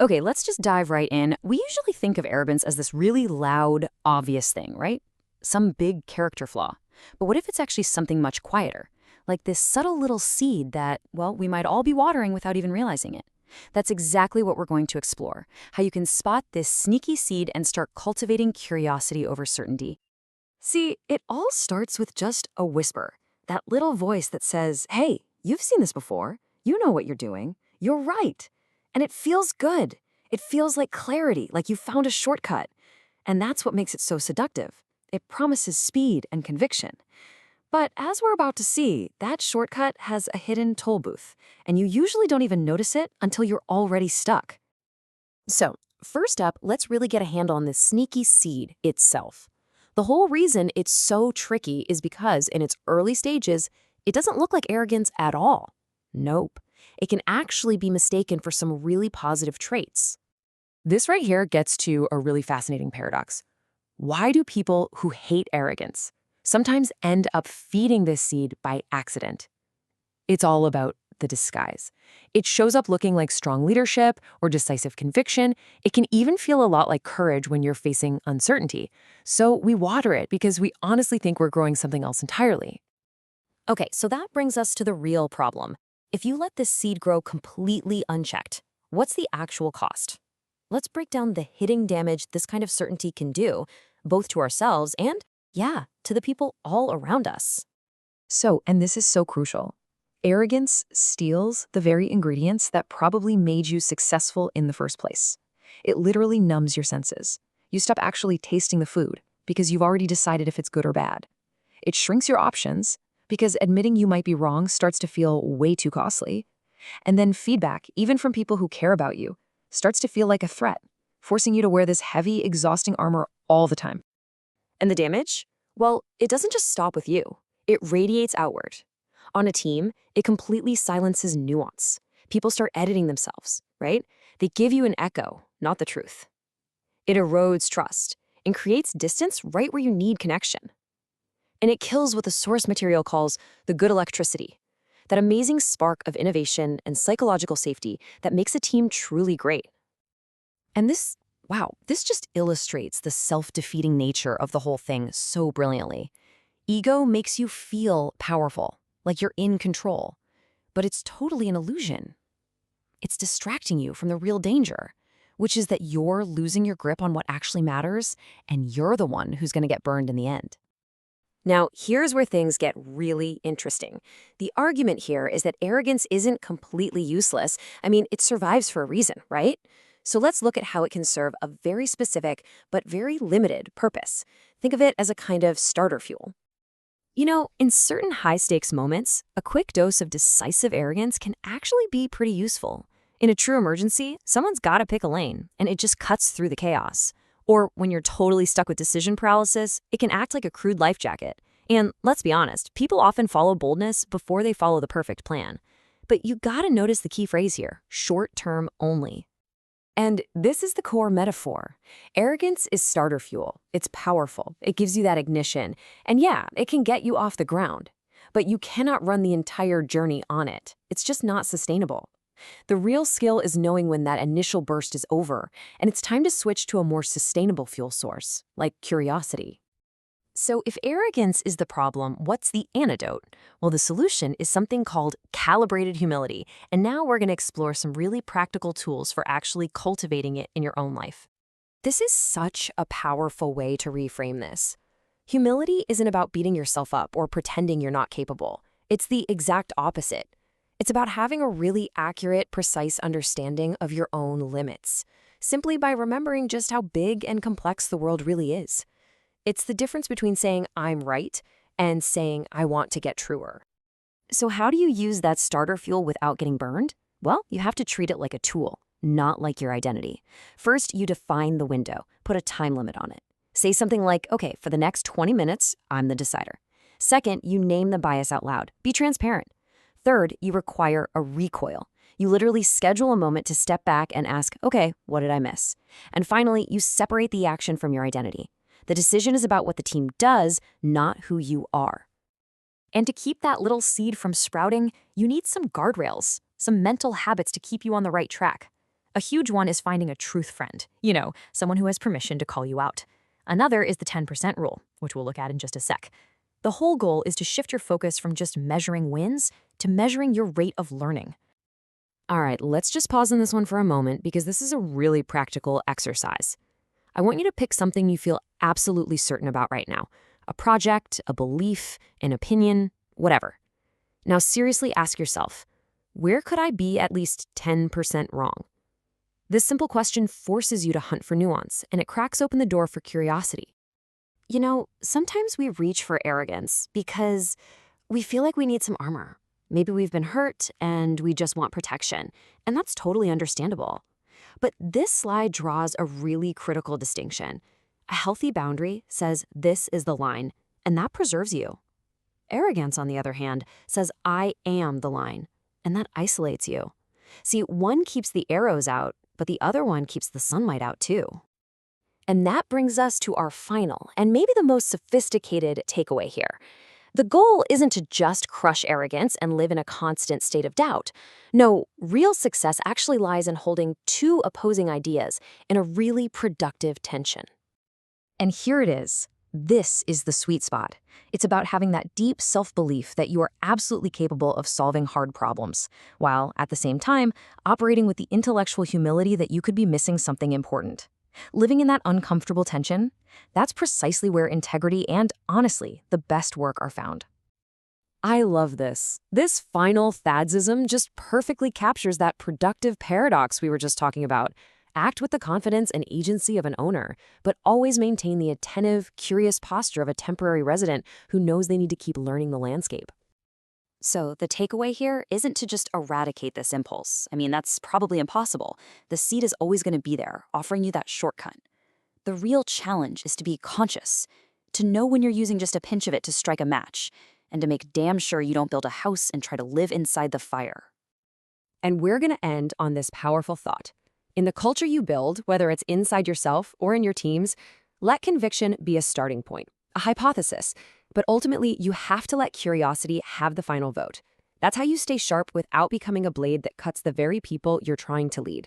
Okay, let's just dive right in. We usually think of arrogance as this really loud, obvious thing, right? Some big character flaw. But what if it's actually something much quieter? Like this subtle little seed that, well, we might all be watering without even realizing it. That's exactly what we're going to explore. How you can spot this sneaky seed and start cultivating curiosity over certainty. See, it all starts with just a whisper. That little voice that says, hey, you've seen this before. You know what you're doing. You're right. And it feels good. It feels like clarity, like you found a shortcut. And that's what makes it so seductive. It promises speed and conviction. But as we're about to see, that shortcut has a hidden toll booth, and you usually don't even notice it until you're already stuck. So, first up, let's really get a handle on this sneaky seed itself. The whole reason it's so tricky is because in its early stages, it doesn't look like arrogance at all. Nope. It can actually be mistaken for some really positive traits. This right here gets to a really fascinating paradox. Why do people who hate arrogance sometimes end up feeding this seed by accident? It's all about the disguise. It shows up looking like strong leadership or decisive conviction. It can even feel a lot like courage when you're facing uncertainty. So we water it because we honestly think we're growing something else entirely. Okay, so that brings us to the real problem. If you let this seed grow completely unchecked, what's the actual cost? Let's break down the hidden damage this kind of certainty can do, both to ourselves and, yeah, to the people all around us. And this is so crucial. Arrogance steals the very ingredients that probably made you successful in the first place. It literally numbs your senses. You stop actually tasting the food because you've already decided if it's good or bad. It shrinks your options because admitting you might be wrong starts to feel way too costly. And then feedback, even from people who care about you, starts to feel like a threat, forcing you to wear this heavy, exhausting armor all the time. And the damage? Well, it doesn't just stop with you. It radiates outward. On a team, it completely silences nuance. People start editing themselves, right? They give you an echo, not the truth. It erodes trust and creates distance right where you need connection. And it kills what the source material calls the good electricity, that amazing spark of innovation and psychological safety that makes a team truly great. And this just illustrates the self-defeating nature of the whole thing so brilliantly. Ego makes you feel powerful, like you're in control, but it's totally an illusion. It's distracting you from the real danger, which is that you're losing your grip on what actually matters, and you're the one who's going to get burned in the end. Now, here's where things get really interesting. The argument here is that arrogance isn't completely useless. I mean, it survives for a reason, right? So let's look at how it can serve a very specific but very limited purpose. Think of it as a kind of starter fuel. You know, in certain high-stakes moments, a quick dose of decisive arrogance can actually be pretty useful. In a true emergency, someone's got to pick a lane, and it just cuts through the chaos. Or when you're totally stuck with decision paralysis, it can act like a crude life jacket. And let's be honest, people often follow boldness before they follow the perfect plan. But you gotta notice the key phrase here, short-term only. And this is the core metaphor. Arrogance is starter fuel. It's powerful. It gives you that ignition. And yeah, it can get you off the ground. But you cannot run the entire journey on it. It's just not sustainable. The real skill is knowing when that initial burst is over, and it's time to switch to a more sustainable fuel source, like curiosity. So if arrogance is the problem, what's the antidote? Well, the solution is something called calibrated humility, and now we're going to explore some really practical tools for actually cultivating it in your own life. This is such a powerful way to reframe this. Humility isn't about beating yourself up or pretending you're not capable. It's the exact opposite. It's about having a really accurate, precise understanding of your own limits, simply by remembering just how big and complex the world really is. It's the difference between saying, I'm right, and saying, I want to get truer. So how do you use that starter fuel without getting burned? Well, you have to treat it like a tool, not like your identity. First, you define the window, put a time limit on it. Say something like, okay, for the next 20 minutes, I'm the decider. Second, you name the bias out loud. Be transparent. Third, you require a recoil. You literally schedule a moment to step back and ask, okay, what did I miss? And finally, you separate the action from your identity. The decision is about what the team does, not who you are. And to keep that little seed from sprouting, you need some guardrails, some mental habits to keep you on the right track. A huge one is finding a truth friend, someone who has permission to call you out. Another is the 10% rule, which we'll look at in just a sec. The whole goal is to shift your focus from just measuring wins to measuring your rate of learning. All right, let's just pause on this one for a moment because this is a really practical exercise. I want you to pick something you feel absolutely certain about right now. A project, a belief, an opinion, whatever. Now seriously ask yourself, where could I be at least 10% wrong? This simple question forces you to hunt for nuance, and it cracks open the door for curiosity. Sometimes we reach for arrogance because we feel like we need some armor. Maybe we've been hurt and we just want protection, and that's totally understandable. But this slide draws a really critical distinction. A healthy boundary says this is the line, and that preserves you. Arrogance, on the other hand, says I am the line, and that isolates you. See, one keeps the arrows out, but the other one keeps the sunlight out too. And that brings us to our final, and maybe the most sophisticated takeaway here. The goal isn't to just crush arrogance and live in a constant state of doubt. No, real success actually lies in holding two opposing ideas in a really productive tension. And here it is. This is the sweet spot. It's about having that deep self-belief that you are absolutely capable of solving hard problems, while, at the same time, operating with the intellectual humility that you could be missing something important. Living in that uncomfortable tension, that's precisely where integrity and, honestly, the best work are found. I love this. This final Thaddism just perfectly captures that productive paradox we were just talking about. Act with the confidence and agency of an owner, but always maintain the attentive, curious posture of a temporary resident who knows they need to keep learning the landscape. So the takeaway here isn't to just eradicate this impulse. That's probably impossible. The seed is always going to be there, offering you that shortcut. The real challenge is to be conscious, to know when you're using just a pinch of it to strike a match, and to make damn sure you don't build a house and try to live inside the fire. And we're going to end on this powerful thought. In the culture you build, whether it's inside yourself or in your teams, let conviction be a starting point, a hypothesis. But ultimately, you have to let curiosity have the final vote. That's how you stay sharp without becoming a blade that cuts the very people you're trying to lead.